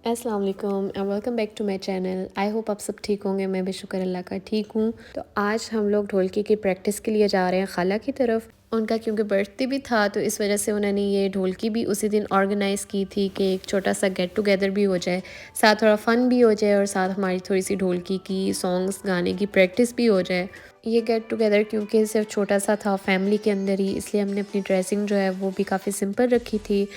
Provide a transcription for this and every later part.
अस्सलाम वालेकुम and welcome back to my channel. I hope आप सब ठीक होंगे। मैं भी शुक्र अल्लाह का ठीक हूँ। तो आज हम लोग ढोलकी की प्रैक्टिस के लिए जा रहे हैं खाला की तरफ। उनका क्योंकि बर्थडे भी था तो इस वजह से उन्होंने ये ढोलकी भी उसी दिन ऑर्गेनाइज़ की थी कि एक छोटा सा गेट टुगेदर भी हो जाए, साथ थोड़ा फ़न भी हो जाए और साथ हमारी थोड़ी सी ढोलकी की सॉन्ग्स गाने की प्रैक्टिस भी हो जाए। ये गेट टुगेदर क्योंकि सिर्फ छोटा सा था फैमिली के अंदर ही, इसलिए हमने अपनी ड्रेसिंग जो है वो भी काफ़ी सिंपल रखी थी।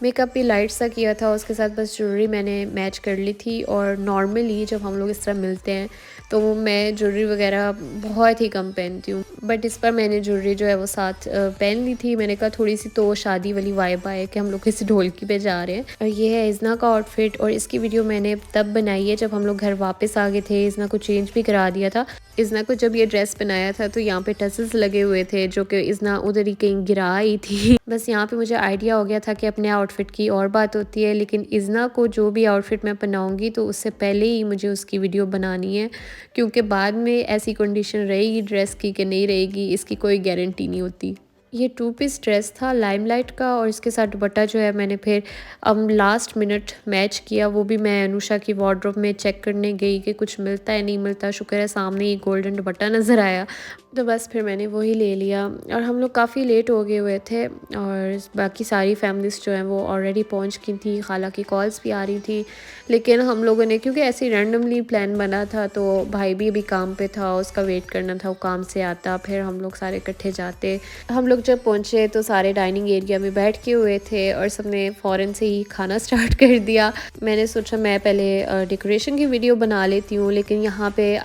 मेकअप भी लाइट सा किया था, उसके साथ बस ज्वेलरी मैंने मैच कर ली थी। और नॉर्मली जब हम लोग इस तरह मिलते हैं तो मैं ज्वेलरी वगैरह बहुत ही कम पहनती हूँ, बट इस पर मैंने ज्वेलरी जो है वो साथ पहन ली थी। मैंने कहा थोड़ी सी तो शादी वाली वाइब आए कि हम लोग किसी ढोलकी पे जा रहे हैं। और ये है इज़ना का आउटफिट, और इसकी वीडियो मैंने तब बनाई है जब हम लोग घर वापस आ गए थे। इज़ना को चेंज भी करा दिया था। इज़ना को जब ये ड्रेस पहनाया था तो यहाँ पे टसल्स लगे हुए थे जो कि इज़ना उधर ही कहीं गिरा आई थी। बस यहाँ पे मुझे आइडिया हो गया था कि अपने आउटफिट की और बात होती है, लेकिन इज़ना को जो भी आउटफिट मैं पहनाऊँगी तो उससे पहले ही मुझे उसकी वीडियो बनानी है, क्योंकि बाद में ऐसी कंडीशन रहेगी ड्रेस की कि नहीं रहेगी, इसकी कोई गारंटी नहीं होती। ये 2 पीस ड्रेस था लाइमलाइट का, और इसके साथ दुपट्टा जो है मैंने फिर लास्ट मिनट मैच किया। वो भी मैं अनुषा की वार्डरोब में चेक करने गई कि कुछ मिलता है नहीं मिलता। शुक्र है सामने ही गोल्डन दुपट्टा नज़र आया, तो बस फिर मैंने वही ले लिया। और हम लोग काफ़ी लेट हो गए हुए थे और बाकी सारी फैमिलीज़ जो हैं वो ऑलरेडी पहुंच गई थी। खाला की कॉल्स भी आ रही थी, लेकिन हम लोगों ने क्योंकि ऐसे रैंडमली प्लान बना था तो भाई भी अभी काम पे था, उसका वेट करना था, वो काम से आता फिर हम लोग सारे इकट्ठे जाते। हम लोग जब पहुंचे तो सारे डाइनिंग एरिया में बैठ के हुए थे और सबने फ़ौरन से ही खाना स्टार्ट कर दिया। मैंने सोचा मैं पहले डेकोरेशन की वीडियो बना लेती हूँ, लेकिन यहाँ पे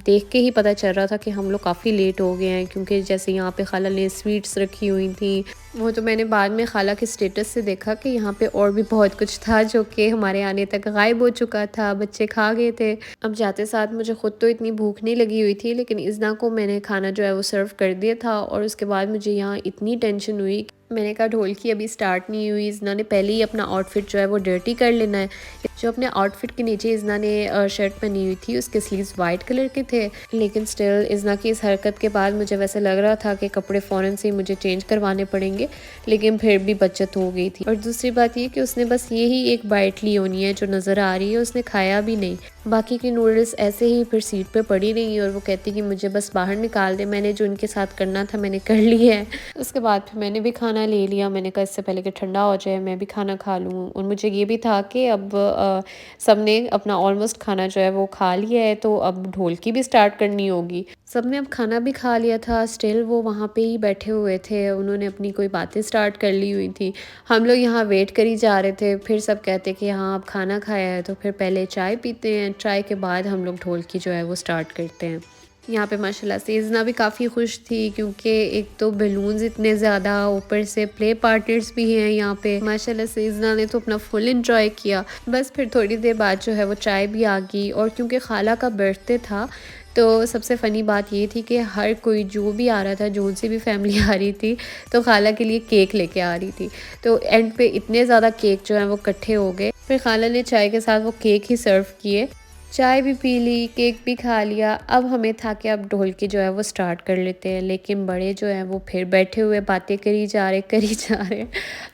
देख के ही पता चल रहा था कि हम लोग काफ़ी लेट हो गए हैं, क्योंकि जैसे यहाँ पे खाला ने स्वीट्स रखी हुई थी। वो तो मैंने बाद में खाला के स्टेटस से देखा कि यहाँ पे और भी बहुत कुछ था जो कि हमारे आने तक गायब हो चुका था, बच्चे खा गए थे। अब जाते साथ मुझे ख़ुद तो इतनी भूख नहीं लगी हुई थी, लेकिन इज़ना को मैंने खाना जो है वो सर्व कर दिया था। और उसके बाद मुझे यहाँ इतनी टेंशन हुई, मैंने कहा ढोलकी अभी स्टार्ट नहीं हुई, इज़ना ने पहले ही अपना आउटफिट जो है वो डर्टी कर लेना है। जो अपने आउटफिट के नीचे इज़ना ने शर्ट पहनी हुई थी उसके स्लीव्स वाइट कलर के थे, लेकिन स्टिल इज़ना की इस हरकत के बाद मुझे वैसे लग रहा था कि कपड़े फ़ौरन से मुझे चेंज करवाने पड़ेंगे, लेकिन फिर भी बचत हो गई थी। और दूसरी बात ये कि उसने बस ये ही एक बाइट ली होनी है जो नज़र आ रही है, उसने खाया भी नहीं। बाकी की नूडल्स ऐसे ही फिर सीट पे पड़ी रही और वो कहती कि मुझे बस बाहर निकाल दे। मैंने जो इनके साथ करना था मैंने कर लिया है। उसके बाद फिर मैंने भी खाना ले लिया। मैंने कहा इससे पहले कि ठंडा हो जाए मैं भी खाना खा लूँ। और मुझे ये भी था कि अब सबने अपना ऑलमोस्ट खाना जो है वो खा लिया है, तो अब ढोलकी भी स्टार्ट करनी होगी। सबने अब खाना भी खा लिया था, स्टिल वो वहाँ पे ही बैठे हुए थे, उन्होंने अपनी कोई बातें स्टार्ट कर ली हुई थी। हम लोग यहाँ वेट करी जा रहे थे, फिर सब कहते कि हाँ अब खाना खाया है तो फिर पहले चाय पीते हैं, चाय के बाद हम लोग ढोलकी जो है वो स्टार्ट करते हैं। यहाँ पे माशाल्लाह से इज़ना भी काफ़ी खुश थी, क्योंकि एक तो बलून्स इतने ज़्यादा, ऊपर से प्ले पार्टनर्स भी हैं यहाँ पे। माशाल्लाह से इज़ना ने तो अपना फुल एंजॉय किया। बस फिर थोड़ी देर बाद जो है वो चाय भी आ गई, और क्योंकि खाला का बर्थडे था तो सबसे फ़नी बात ये थी कि हर कोई जो भी आ रहा था, जो सी भी फैमिली आ रही थी, तो खाला के लिए केक लेके आ रही थी। तो एंड पे इतने ज़्यादा केक जो है वो इकट्ठे हो गए। फिर खाला ने चाय के साथ वो केक ही सर्व किए। चाय भी पी ली, केक भी खा लिया। अब हमें था कि अब ढोलकी जो है वो स्टार्ट कर लेते हैं, लेकिन बड़े जो हैं वो फिर बैठे हुए बातें करी जा रहे।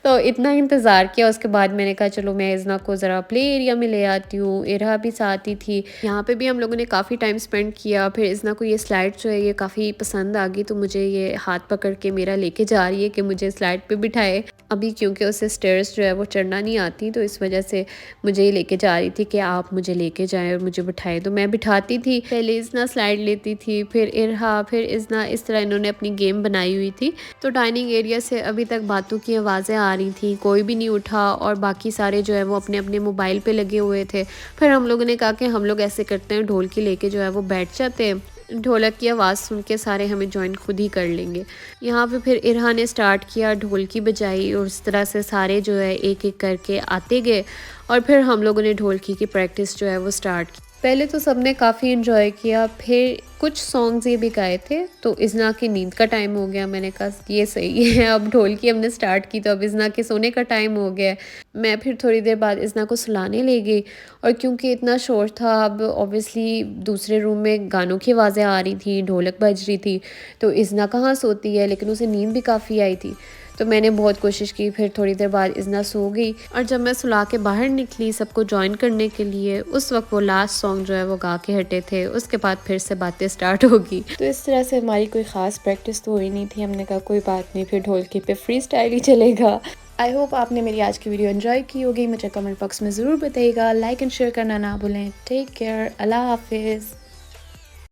तो इतना इंतज़ार किया, उसके बाद मैंने कहा चलो मैं इज़ना को ज़रा प्ले एरिया में ले आती हूँ। इरहा भी साथ ही थी। यहाँ पे भी हम लोगों ने काफ़ी टाइम स्पेंड किया। फिर इज़ना को ये स्लाइड जो है ये काफ़ी पसंद आ गई, तो मुझे ये हाथ पकड़ के मेरा लेके जा रही है कि मुझे स्लाइड पे बिठाए। अभी क्योंकि उसे स्टेयर्स जो है वो चढ़ना नहीं आती, तो इस वजह से मुझे ये लेके जा रही थी कि आप मुझे लेके जाएं और मुझे बिठाए। तो मैं बिठाती थी, पहले इज़ना स्लाइड लेती थी, फिर इरहा, फिर इज़ना, इस तरह इन्होंने अपनी गेम बनाई हुई थी। तो डाइनिंग एरिया से अभी तक बातों की आवाज़ें आ रही थी, कोई भी नहीं उठा और बाकी सारे जो है वो अपने अपने मोबाइल पे लगे हुए थे। फिर हम लोगों ने कहा कि हम लोग ऐसे करते हैं, ढोलकी लेके जो है वो बैठ जाते हैं, ढोलक की आवाज़ सुन के सारे हमें जॉइन खुद ही कर लेंगे। यहाँ पे फिर इरहा ने स्टार्ट किया, ढोलकी बजाई, और इस तरह से सारे जो है एक एक करके आते गए। और फिर हम लोगों ने ढोलकी की प्रैक्टिस जो है वो स्टार्ट की। पहले तो सबने काफ़ी इन्जॉय किया, फिर कुछ सॉन्ग्स ये भी गाए थे। तो इज़ना की नींद का टाइम हो गया, मैंने कहा ये सही है, अब ढोलकी हमने स्टार्ट की तो अब इज़ना के सोने का टाइम हो गया है। मैं फिर थोड़ी देर बाद इज़ना को सुलाने ले गई और क्योंकि इतना शोर था, अब ऑब्वियसली दूसरे रूम में गानों की आवाज़ें आ रही थी, ढोलक बज रही थी, तो इज़ना कहाँ सोती है, लेकिन उसे नींद भी काफ़ी आई थी। तो मैंने बहुत कोशिश की, फिर थोड़ी देर बाद इज़ना सो गई और जब मैं सुला के बाहर निकली सबको जॉइन करने के लिए, उस वक्त वो लास्ट सॉन्ग जो है वो गा के हटे थे। उसके बाद फिर से बातें स्टार्ट होगी। तो इस तरह से हमारी कोई ख़ास प्रैक्टिस तो हुई नहीं थी। हमने कहा कोई बात नहीं, फिर ढोलकी पे फ्री स्टाइल ही चलेगा। आई होप आपने मेरी आज की वीडियो एंजॉय की होगी। मुझे कमेंट बॉक्स में ज़रूर बताइएगा। लाइक एंड शेयर करना ना भूलें। टेक केयर, अल्लाह हाफिज़।